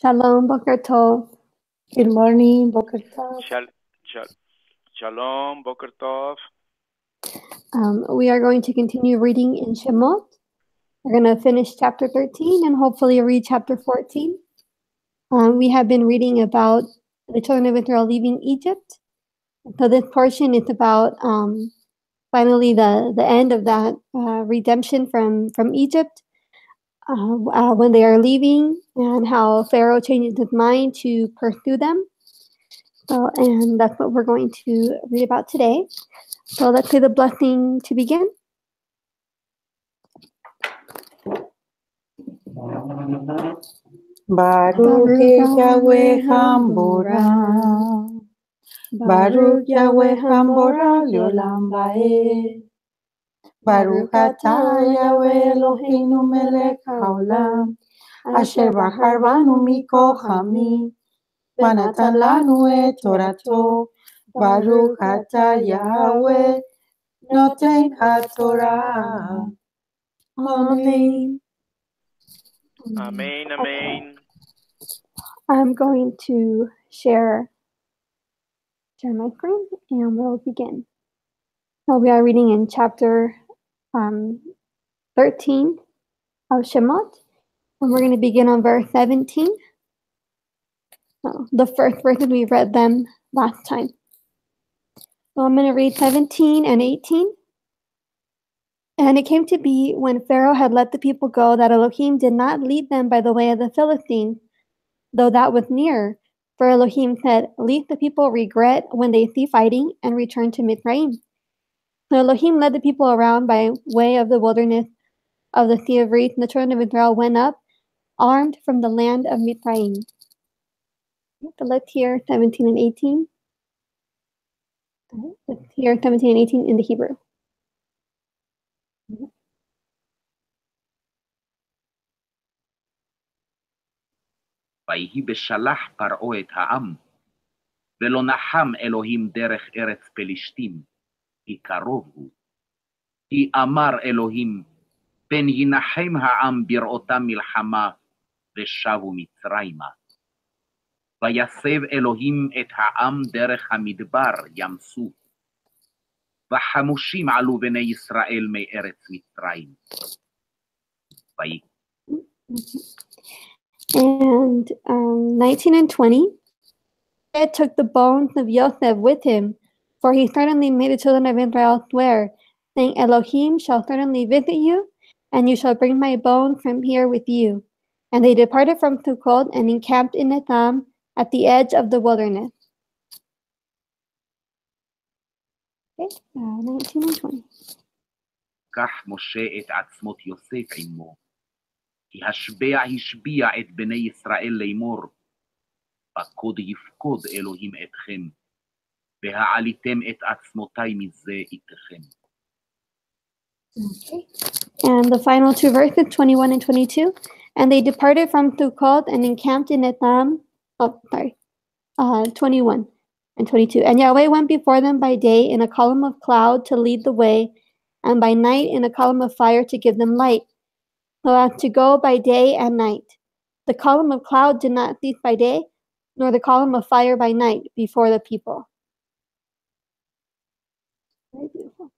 Shalom, Boker Tov. Good morning, Boker Tov. Shalom, Boker Tov. We are going to continue reading in Shemot. We're going to finish chapter 13 and hopefully read chapter 14. We have been reading about the children of Israel leaving Egypt. So this portion is about finally the end of that redemption from Egypt when they are leaving, and how Pharaoh changes his mind to pursue them. So, and that's what we're going to read about today. So let's say the blessing to begin. Baruch Yahweh Hambora. Baruch Yahweh Hambora Leolam Vaed. Baruch atah Yahweh Eloheinu melech haolam, asher bahar banu mikochami, ונתן לנו את תורתו. Baruch atah Yahweh noten haTorah. Amen. Amen, amen. I'm going to share my screen and we'll begin. So we are reading in chapter 13 of Shemot, and we're going to begin on verse 17. So the first verses we read them last time. So I'm going to read 17 and 18. And it came to be when Pharaoh had let the people go that Elohim did not lead them by the way of the Philistines, though that was near. For Elohim said, "Lest the people regret when they see fighting and return to Mitzrayim." So Elohim led the people around by way of the wilderness of the Sea of Reeds, and the children of Israel went up, armed from the land of Mitzrayim. So let's hear 17 and 18. Let's hear 17 and 18 in the Hebrew. ויהי בשלח פרעה את העם, ולא נחם אלוהים דרך ארץ פלישתים, כי קרוב הוא. כי אמר אלוהים, פן ינחם העם בראותם מלחמה, ושבו מצרימה. ויסב אלוהים את העם דרך המדבר ים סוף, וחמושים עלו בני ישראל מארץ מצרים. And 19 and 20, Ed took the bones of Joseph with him, for he certainly made the children of Israel swear, saying, "Elohim shall certainly visit you, and you shall bring my bones from here with you." And they departed from Sukkot and encamped in Etham at the edge of the wilderness. Okay, 19 and 20. קח משה את עצמות יוסף עמו, כי השביע את בני ישראל לאמור, פקוד יפקוד אלוהים אתכם, והעליתם את עצמותי מזה איתכם. Okay. And the final two verses, 21 and 22. And they departed from Sukkot and encamped in Etham. 21 and 22. And Yahweh went before them by day in a column of cloud to lead the way, and by night in a column of fire to give them light, so as to go by day and night. The column of cloud did not cease by day, nor the column of fire by night before the people. Very beautiful.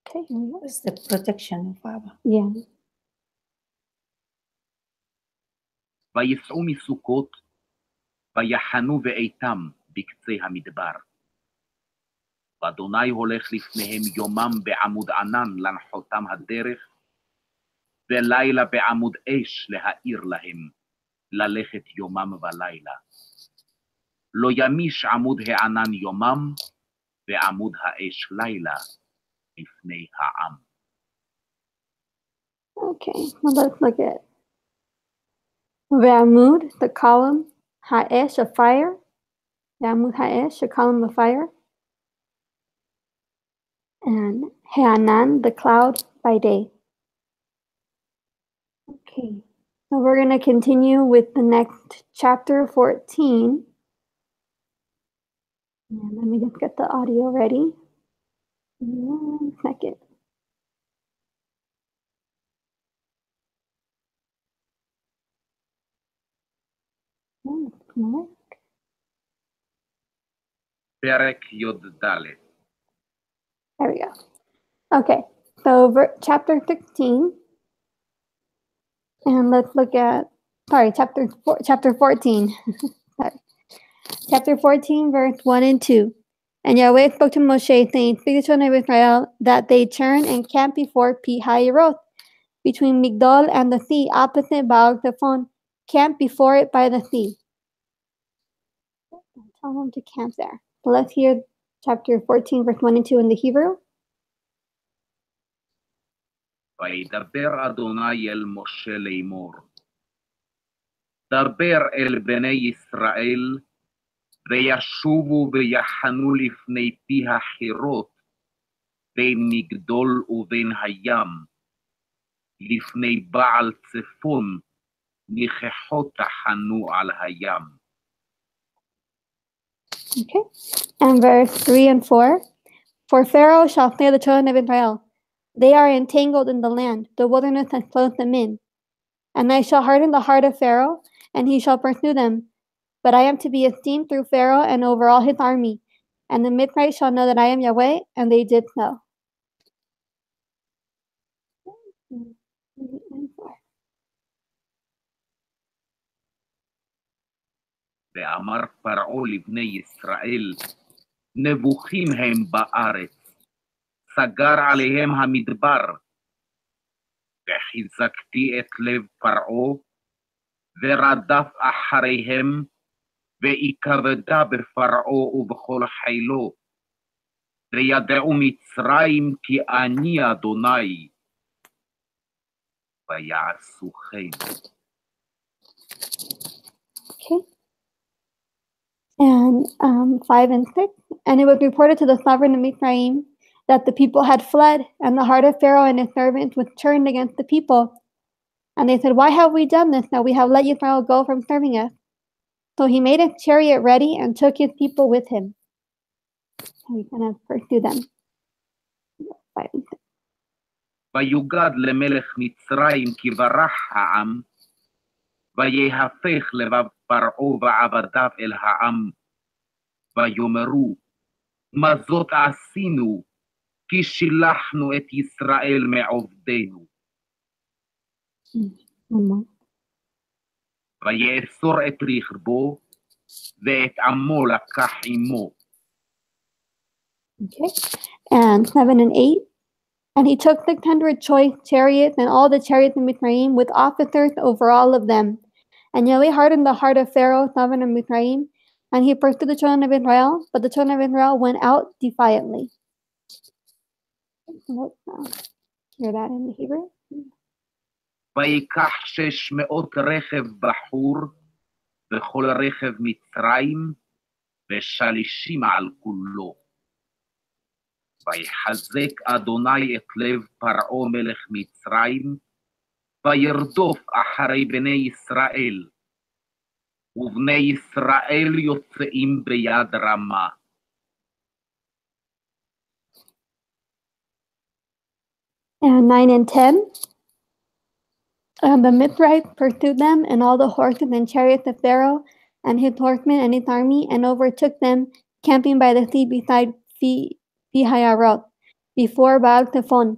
Okay, here we go. It's the protection of Abba. Yeah. ויצאו מסוכות, ויחנו באיתם בקצה המדבר. ואדוני הולך לפניהם יומם בעמוד ענן להנחותם הדרך, ולילה בעמוד אש להאיר להם, ללכת יומם ולילה. לא ימיש עמוד הענן יומם, ועמוד האש לילה, לפני העם. Okay, well, let's look at Ve'amud, the column, Ha'esh, a fire. Ve'amud Ha'esh, a column of fire. And He'anan, the cloud by day. Okay, so we're going to continue with the next chapter 14. And let me just get the audio ready. 1 second. פרק י"ד. There we go. Okay, so chapter 16, and let's look at, chapter 14. Sorry. Chapter 14, verse 1 and 2. And Yahweh spoke to Moshe, saying, Speak to the children of Israel that they turn and camp before Pi-Hahiroth, between Migdol and the sea, opposite Baal-Zephon. Camp before it by the sea. Tell them to camp there. So let's hear chapter 14, verse 1 and 2 in the Hebrew. וידבר אדוני אל משה לאמור. דבר אל בני ישראל, וישובו ויחנו לפני פי החירות, בין מגדול ובין הים, לפני בעל צפון, ניחחות תחנו על הים. Okay. And verse 3 and 4. For Pharaoh shall say the children of Israel, they are entangled in the land, the wilderness has closed them in. And I shall harden the heart of Pharaoh, and he shall pursue them. But I am to be esteemed through Pharaoh and over all his army. And the Mitzrites shall know that I am Yahweh, and they did so. ואמר פרעה לבני ישראל, נבוכים הם בארץ, סגר עליהם המדבר. וחיזקתי את לב פרעה, ורדף אחריהם, ויכבדה בפרעה ובכל חילו, וידעו מצרים כי אני אדוני, ויעשו כן. Okay. And 5 and 6. And it was reported to the sovereign of Mizraim that the people had fled, and the heart of Pharaoh and his servants was turned against the people. And they said, Why have we done this? Now we have let Israel go from serving us. So he made his chariot ready and took his people with him. And we kind of pursue them. 5 and 6. ויוגד למלך מצרים כי ברח העם, ויהפך לבב פרעה ועבדיו אל העם, ויאמרו, מה זאת עשינו, כי שילחנו את ישראל מעובדנו. ויאסור את רכבו, ואת עמו לקח עמו. Okay. And 7 and 8. And he took 600 choice chariots and all the chariots in Mizraim with officers over all of them. And Yahweh hardened the heart of Pharaoh, sovereign of Mizraim, and he pursued the children of Israel, but the children of Israel went out defiantly. Let's hear that in the Hebrew. ויקח 600 רכב בחור, וכל רכב מצרים, ושלישים על כולו. ויחזק אדוני את לב פרעה מלך מצרים, וירדוף אחרי בני ישראל, ובני ישראל יוצאים ביד רמה. And 9 and 10. And the Mitzrites pursued them, and all the horses and chariots of Pharaoh, and his horsemen and his army, and overtook them, camping by the sea beside Pi-Hahiroth, before Baal-Zephon.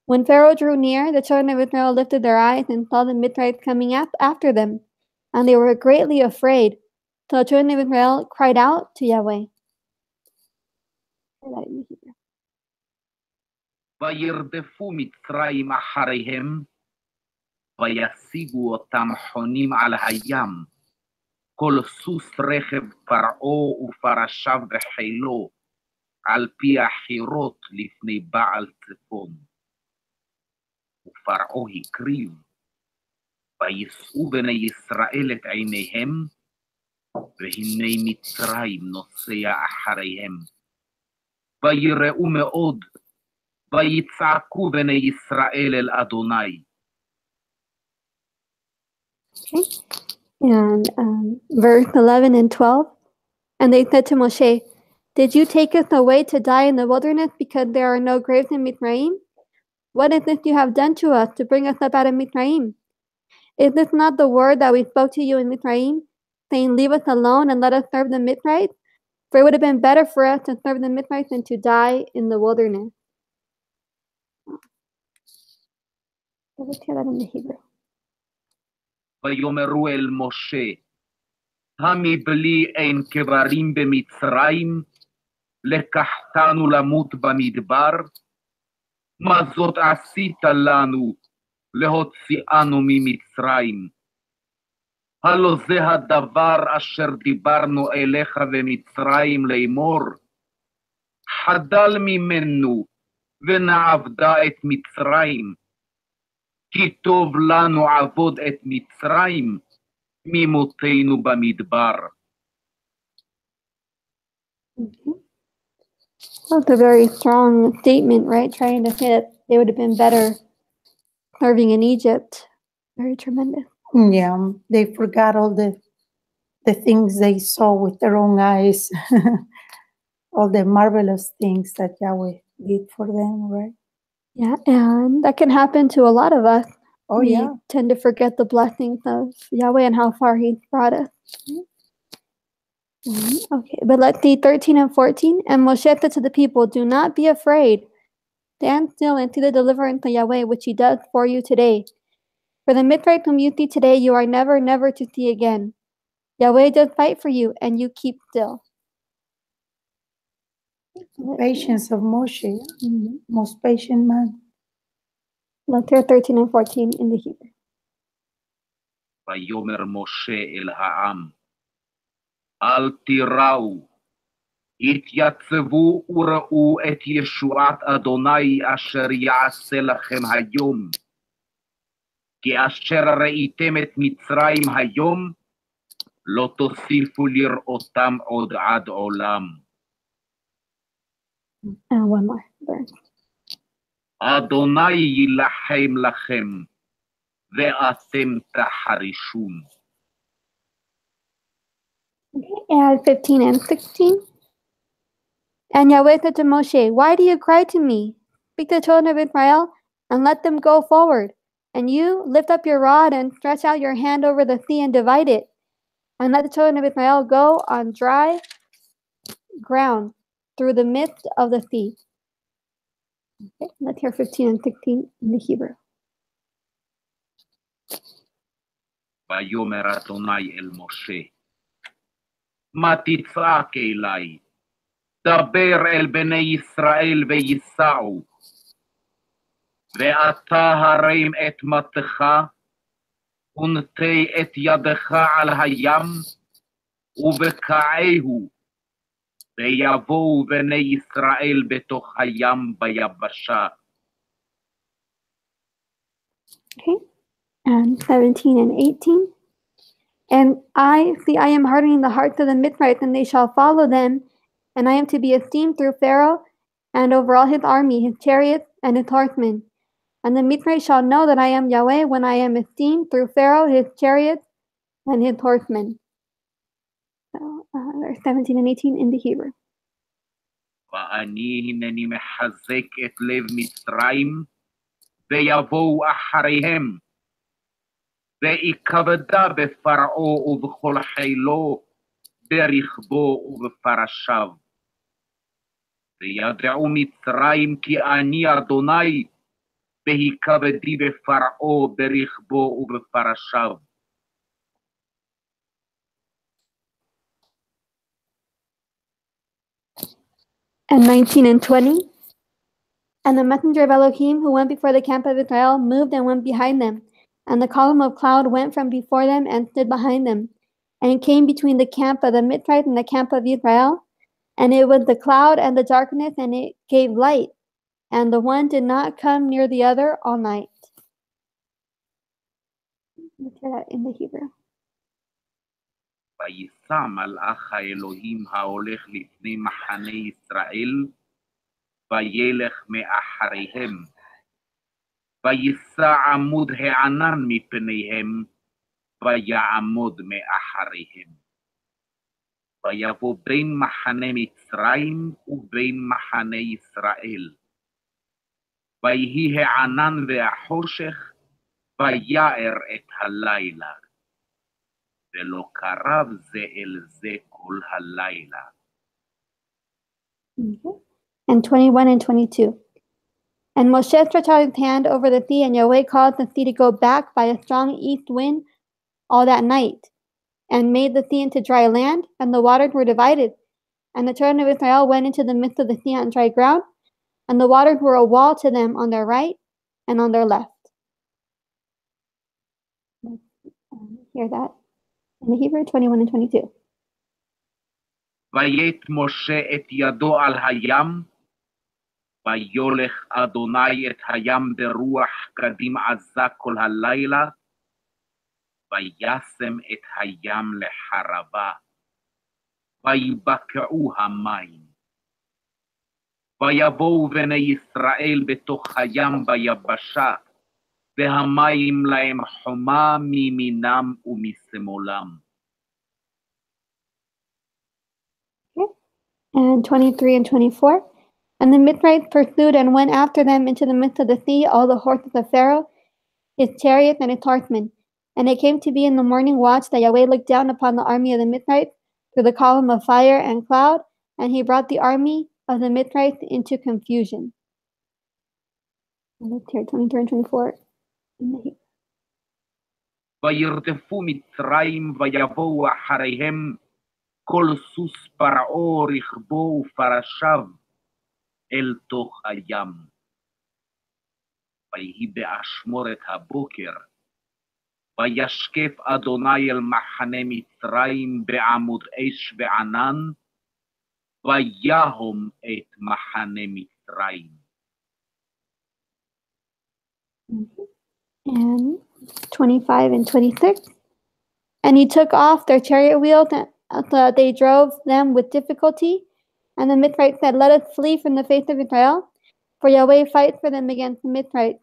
When Pharaoh drew near, the children of Israel lifted their eyes and saw the Mitzrites coming after them, and they were greatly afraid. So the children of Israel cried out to Yahweh. וירדפו מצרים אחריהם, וישיגו אותם חונים על הים, כל סוס רכב פרעה ופרשיו וחילו, על פי החירות לפני בעל צפון. ופרעה הקריב, וישאו בני ישראל את עיניהם, והנה מצרים נוסע אחריהם. ויראו מאוד, ויצעקו בני ישראל אל אדוני. Okay. And verse 11 and 12. And they said to Moshe, Did you take us away to die in the wilderness because there are no graves in Mizraim? What is this you have done to us to bring us up out of Mizraim? Is this not the word that we spoke to you in Mizraim, saying, "Leave us alone and let us serve the Mitzrites, for it would have been better for us to serve the Mitzrites than to die in the wilderness." Let's hear that in the Hebrew. ויאמרו אל משה, המבלי אין קברים במצרים, לקחתנו למות במדבר? מה זאת עשית לנו, להוציאנו ממצרים? הלא זה הדבר אשר דיברנו אליך במצרים לאמור, חדל ממנו ונעבדה את מצרים, כי טוב לנו עבוד את מצרים ממותנו במדבר. That's a very strong statement, right? Trying to say that they would have been better serving in Egypt. Very tremendous. Yeah, they forgot all the things they saw with their own eyes, all the marvelous things that Yahweh did for them, right? Yeah, and that can happen to a lot of us. Oh, we yeah. tend to forget the blessings of Yahweh and how far He's brought us. Okay, but let's see 13 and 14. And Moshe said to the people, "Do not be afraid. Stand still and see the deliverance of Yahweh, which He does for you today. For the Mitzrayim whom you see today, you are never, never to see again. Yahweh does fight for you, and you keep still." Patience of Moshe, most patient man. Let's hear 13 and 14 in the Hebrew. ויאמר משה אל העם, אל תיראו, התייצבו וראו את ישועת אדוני אשר יעשה לכם היום. כי אשר ראיתם את מצרים היום, לא תוסיפו לראותם עוד עד עולם. And one more verse. אדוני יילחם לכם, ואתם תחרישון. Okay, and 15 and 16. And Yahweh said to Moshe, "Why do you cry to me? Speak to the children of Israel and let them go forward. And you lift up your rod and stretch out your hand over the sea and divide it. And let the children of Israel go on dry ground through the midst of the sea." Okay, let's hear 15 and 16 in the Hebrew. ויאמר אדוני אל משה, מה תצעק אלי? דבר אל בני ישראל וייסעו. ואתה הרים את מטך, ונטה את ידך על הים, ובקעהו, ויבואו בני ישראל בתוך הים ביבשה. Okay, and 17 and 18. And I am hardening the hearts of the Mitzrites, and they shall follow them, and I am to be esteemed through Pharaoh and over all his army, his chariots, and his horsemen. And the Mitzrites shall know that I am Yahweh when I am esteemed through Pharaoh, his chariots, and his horsemen. So, verse 17 and 18 in the Hebrew. ואני הנני מחזק את לב מצרים, ויבואו אחריהם, ויכבדה בפרעה ובכל חילו, ברכבו ובפרשיו. וידעו מצרים כי אני אדוני, והיכבדי בפרעה ברכבו ובפרשיו. And 19 and 20. And the messenger of Elohim who went before the camp of Israel moved and went behind them. And the column of cloud went from before them and stood behind them. And it came between the camp of the Mitzrites and the camp of Israel. And it was the cloud and the darkness, and it gave light. And the one did not come near the other all night. Let's hear that in the Hebrew. ויסע מלאך האלוהים ההולך לפני מחנה ישראל, וילך מאחריהם. ויסע עמוד הענן מפניהם, ויעמוד מאחריהם. ויבוא בין מחנה מצרים ובין מחנה ישראל. ויהי הענן והחושך, ויער את הלילה. ולא קרב זה אל זה כל הלילה. Okay. And 21 and 22. And Moshe stretched out his hand over the sea, and Yahweh caused the sea to go back by a strong east wind all that night, and made the sea into dry land, and the waters were divided. And the children of Israel went into the midst of the sea on dry ground, and the waters were a wall to them on their right and on their left. Hear that in the Hebrew 21 and 22. ויית משה את ידו על הים, ויולך אדוני את הים ברוח קדים עזה כל הלילה, וישם את הים לחרבה, ויבקעו המים. ויבואו בני ישראל בתוך הים ביבשה, והמים להם חומה מימינם ומשמאלם. And 23 and 24. And the Mitzrites pursued and went after them into the midst of the sea, all the horses of Pharaoh, his chariots and his horsemen. And it came to be in the morning watch that Yahweh looked down upon the army of the Mitzrites through the column of fire and cloud, and he brought the army of the Mitzrites into confusion. And let's hear 23 and 24. וירדפו מצרים ויבואו אחריהם כל סוס פרעה רכבו ופרשיו אל תוך הים. ויהי באשמורת הבוקר, וישקף אדוני אל מחנה מצרים בעמוד אש וענן, ויהום את מחנה מצרים. And 25 and 26. And he took off their chariot wheels so that they drove them with difficulty. And the Mitzrites said, "Let us flee from the face of Israel, for Yahweh fights for them against the Mitzrites."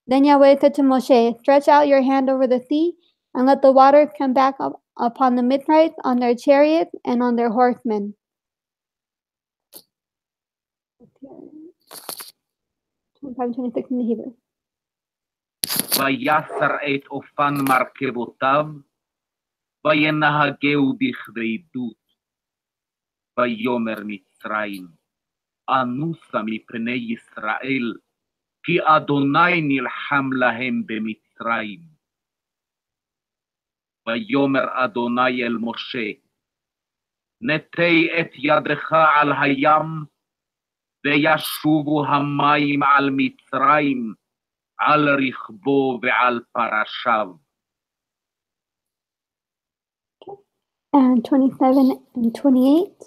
Then Yahweh said to Moshe, "Stretch out your hand over the sea, and let the waters come back upon the Mitzrites, on their chariots, and on their horsemen." 25 and 26 in the Hebrew. ויסר את אופן מרכבותיו, וינהגהו בכבדות. ויאמר מצרים, אנוסה מפני ישראל, כי אדוני נלחם להם במצרים. ויאמר אדוני אל משה, נטה את ידך על הים, וישובו המים על מצרים, על רכבו ועל פרשיו. And 27 and 28.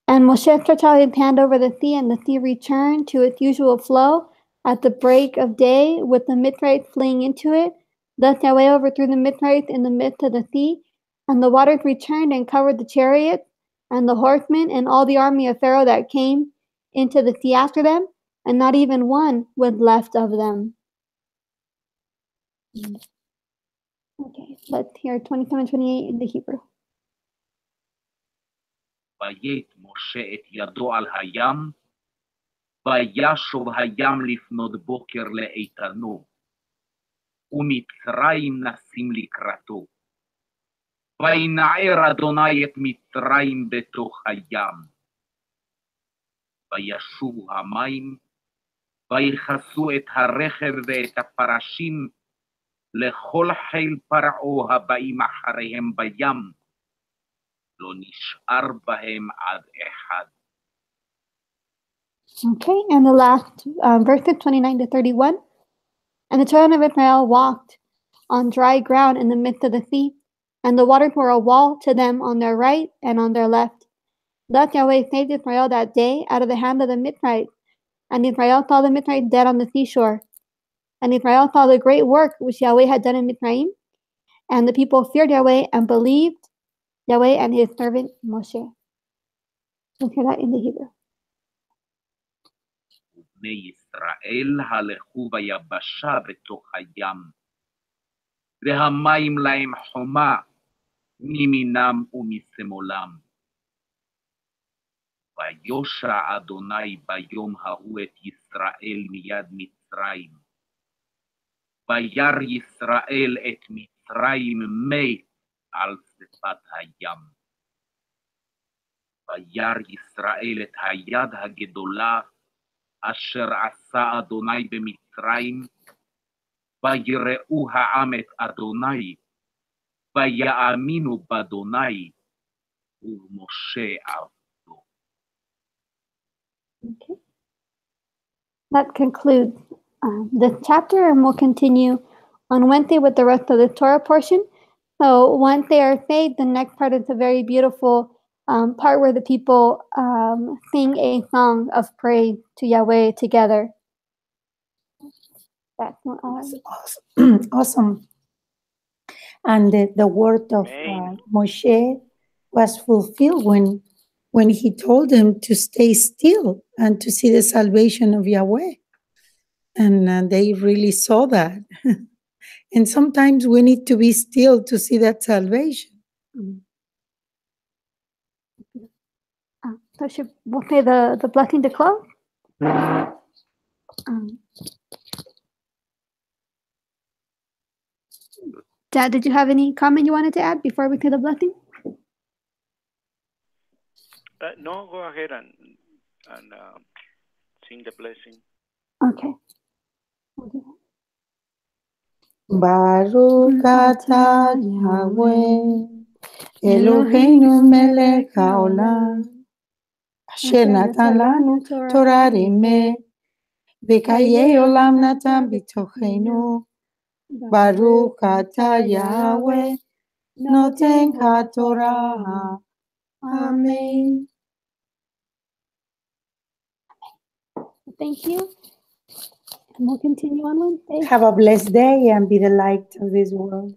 And Moshe stretched out his hand over the sea, and the sea returned to its usual flow at the break of day, with the Mitzrites fleeing into it. Thus Yahweh overthrew the Mitzrites in the midst of the sea, and the waters returned and covered the chariots and the horsemen and all the army of Pharaoh that came into the sea after them, and not even one was left of them. Okay, let's hear 27 and 28 in the Hebrew. ויית משה את ידו על הים, וישוב הים לפנות בוקר לאיתנו, ומצרים נסים לקראתו. וינער אדוני את מצרים בתוך הים. וישובו המים, ויכסו את הרכב ואת הפרשים, לכל חיל פרעה הבאים אחריהם בים, לא נשאר בהם עד אחד. Okay, and the last verses 29 to 31. And the children of Israel walked on dry ground in the midst of the sea, and the waters were a wall to them on their right and on their left. Thus Yahweh saved Israel that day out of the hand of the Mitzrites, and Israel saw the Mitzrites dead on the seashore. And Israel saw the great work which Yahweh had done in Mitzrayim, and the people feared Yahweh and believed Yahweh and his servant Moshe. Let's hear that in the Hebrew. בני ישראל הלכו ביבשה בתוך הים, והמים להם חומה מימינם ומשמאלם. ויושע אדוני ביום ההוא את ישראל מיד מצרים. וירא ישראל את מצרים מת על שפת הים. וירא ישראל את היד הגדולה אשר עשה אדוני במצרים, ויראו העם את אדוני, ויאמינו באדוני ובמשה עבדו. Okay. That concludes this chapter, and we'll continue on Wednesday with the rest of the Torah portion. So once they are saved, the next part is a very beautiful part where the people sing a song of praise to Yahweh together. That's Awesome. Awesome. And the word of Moshe was fulfilled when he told them to stay still and to see the salvation of Yahweh. And they really saw that. And sometimes we need to be still to see that salvation. So we'll say the blessing to close. Dad, did you have any comment you wanted to add before we say the blessing? No, go ahead and sing the blessing. Okay. Baruch atah Yahweh Eloheinu melech haolam asher natan lanu Torah emet v'chayei olam natan b'tochenu. Baruch atah Yahweh noten haTorah. Amen. Thank you. And we'll continue on Wednesday. Have a blessed day and be the light of this world.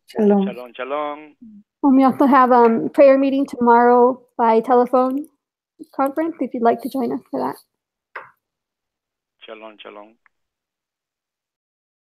Shalom. Shalom, shalom. And we also have prayer meeting tomorrow by telephone conference if you'd like to join us for that. Shalom, shalom.